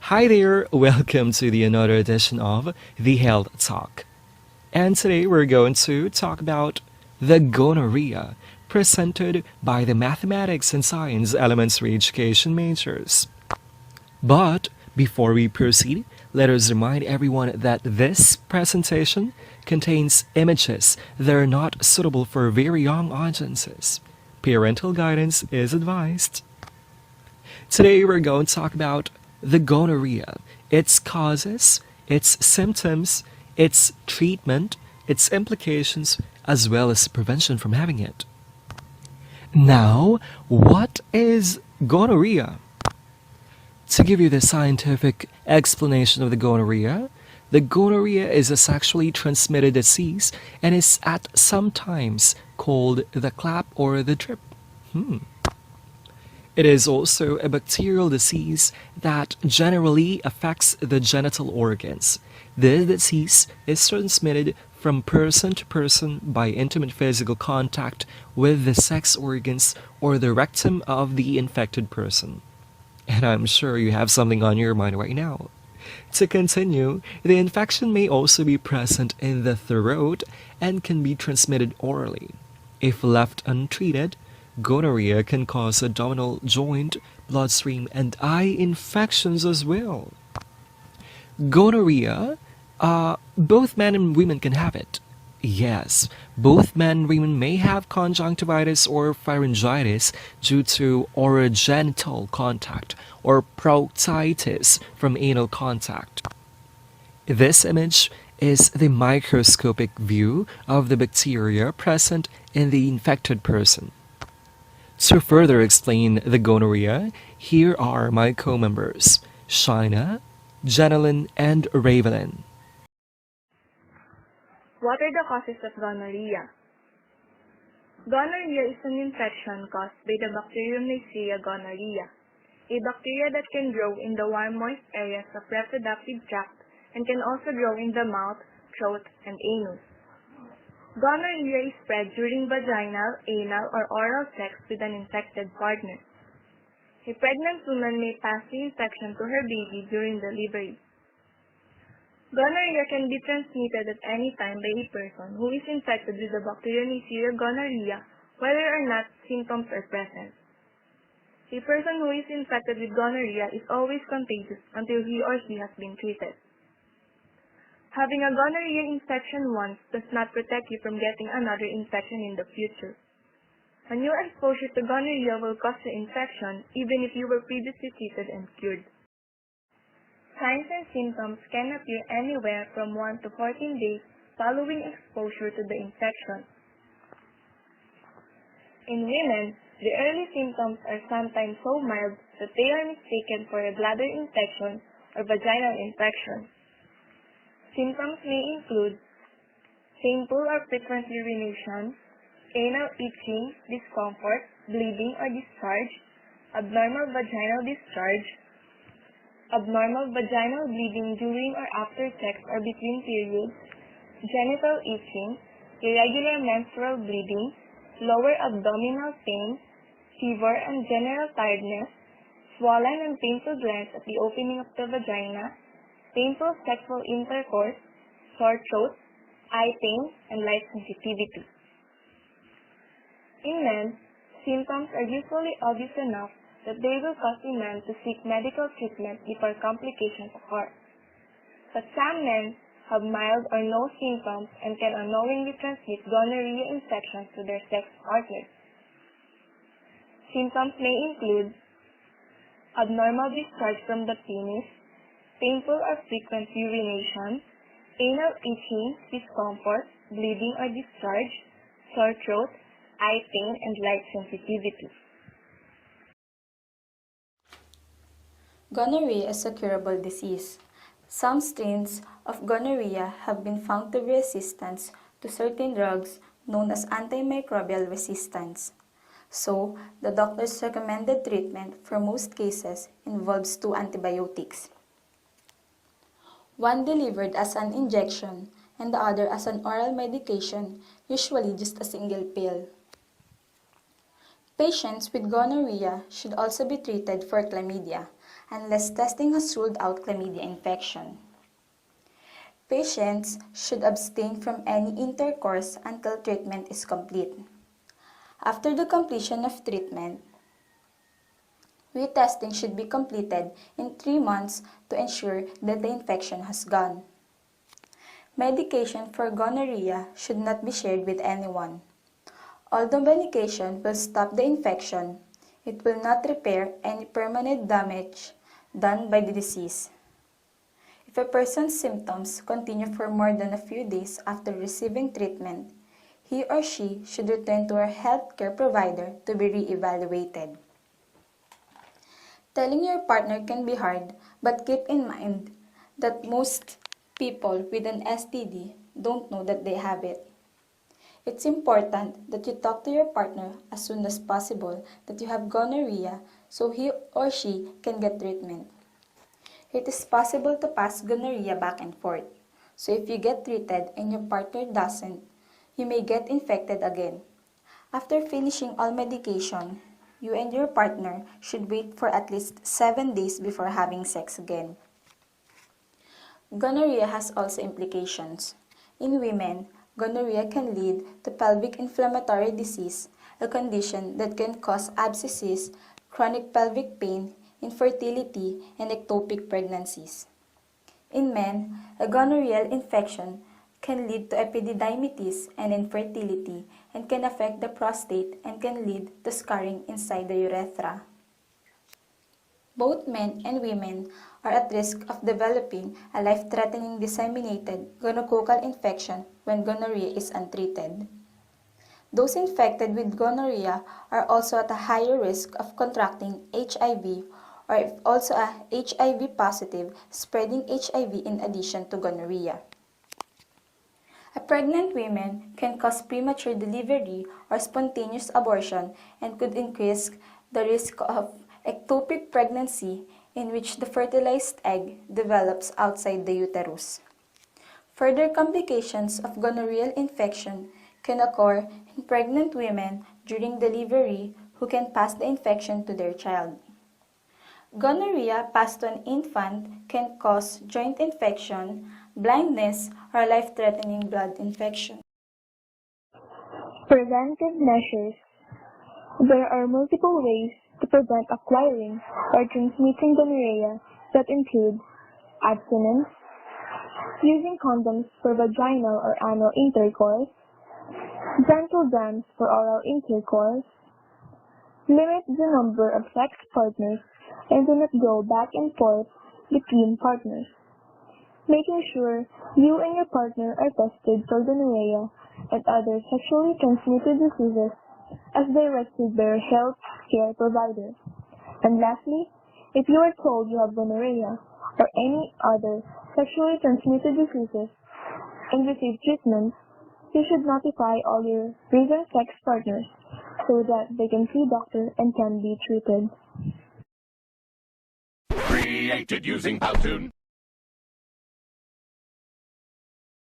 Hi there, welcome to the another edition of The Health Talk. And today we're going to talk about the gonorrhea presented by the Mathematics and Science Elementary Education majors. But before we proceed, let us remind everyone that this presentation contains images that are not suitable for very young audiences. Parental guidance is advised. Today we're going to talk about the gonorrhea, its causes, its symptoms, its treatment, its implications, as well as prevention from having it. Now, what is gonorrhea? To give you the scientific explanation of the gonorrhea is a sexually transmitted disease and is at sometimes called the clap or the drip. It is also a bacterial disease that generally affects the genital organs. This disease is transmitted from person to person by intimate physical contact with the sex organs or the rectum of the infected person. And I'm sure you have something on your mind right now. To continue, the infection may also be present in the throat and can be transmitted orally. If left untreated, gonorrhea can cause abdominal, joint, bloodstream, and eye infections as well. Gonorrhea, both men and women can have it. Yes, both men and women may have conjunctivitis or pharyngitis due to orogenital contact or proctitis from anal contact. This image is the microscopic view of the bacteria present in the infected person. To further explain the gonorrhea, here are my co-members, Shaina, Jenilyn, and Ravelyn. What are the causes of gonorrhea? Gonorrhea is an infection caused by the bacterium Neisseria gonorrhea, a bacteria that can grow in the warm, moist areas of reproductive tract and can also grow in the mouth, throat, and anus. Gonorrhea is spread during vaginal, anal, or oral sex with an infected partner. A pregnant woman may pass the infection to her baby during delivery. Gonorrhea can be transmitted at any time by a person who is infected with the bacterium Neisseria gonorrhea, whether or not symptoms are present. A person who is infected with gonorrhea is always contagious until he or she has been treated. Having a gonorrhea infection once does not protect you from getting another infection in the future. A new exposure to gonorrhea will cause the infection even if you were previously treated and cured. Signs and symptoms can appear anywhere from 1 to 14 days following exposure to the infection. In women, the early symptoms are sometimes so mild that they are mistaken for a bladder infection or vaginal infection. Symptoms may include painful or frequent urination, anal itching, discomfort, bleeding or discharge, abnormal vaginal discharge, abnormal vaginal bleeding during or after sex or between periods, genital itching, irregular menstrual bleeding, lower abdominal pain, fever and general tiredness, swollen and painful glands at the opening of the vagina, painful sexual intercourse, sore throat, eye pain, and light sensitivity. In men, symptoms are usually obvious enough that they will cause a man to seek medical treatment before complications occur. But some men have mild or no symptoms and can unknowingly transmit gonorrhea infections to their sex partners. Symptoms may include abnormal discharge from the penis, painful or frequent urination, anal itching, discomfort, bleeding or discharge, sore throat, eye pain, and light sensitivity. Gonorrhea is a curable disease. Some strains of gonorrhea have been found to be resistant to certain drugs known as antimicrobial resistance. So, the doctor's recommended treatment for most cases involves 2 antibiotics. One delivered as an injection and the other as an oral medication, usually just a single pill. Patients with gonorrhea should also be treated for chlamydia, unless testing has ruled out chlamydia infection. Patients should abstain from any intercourse until treatment is complete. After the completion of treatment, retesting should be completed in 3 months to ensure that the infection has gone. Medication for gonorrhea should not be shared with anyone. Although medication will stop the infection, it will not repair any permanent damage done by the disease. If a person's symptoms continue for more than a few days after receiving treatment, he or she should return to a healthcare provider to be re-evaluated. Telling your partner can be hard, but keep in mind that most people with an STD don't know that they have it. It's important that you talk to your partner as soon as possible that you have gonorrhea so he or she can get treatment. It is possible to pass gonorrhea back and forth. So if you get treated and your partner doesn't, you may get infected again. After finishing all medication, you and your partner should wait for at least 7 days before having sex again. Gonorrhea has also implications. In women, gonorrhea can lead to pelvic inflammatory disease, a condition that can cause abscesses, chronic pelvic pain, infertility, and ectopic pregnancies. In men, a gonorrheal infection can lead to epididymitis and infertility and can affect the prostate and can lead to scarring inside the urethra. Both men and women are at risk of developing a life-threatening disseminated gonococcal infection when gonorrhea is untreated. Those infected with gonorrhea are also at a higher risk of contracting HIV or if also a HIV positive spreading HIV in addition to gonorrhea. A pregnant woman can cause premature delivery or spontaneous abortion and could increase the risk of ectopic pregnancy in which the fertilized egg develops outside the uterus. Further complications of gonorrheal infection can occur in pregnant women during delivery who can pass the infection to their child. Gonorrhea passed to an infant can cause joint infection, blindness, or life-threatening blood infection. Preventive measures. There are multiple ways to prevent acquiring or transmitting gonorrhea that include abstinence, using condoms for vaginal or anal intercourse, gentle dams for oral intercourse, limit the number of sex partners and do not go back and forth between partners, making sure you and your partner are tested for gonorrhea and other sexually transmitted diseases as directed by your health care provider. And lastly, if you are told you have gonorrhea or any other sexually transmitted diseases and receive treatment, you should notify all your recent sex partners so that they can see doctor and can be treated. Created using Powtoon.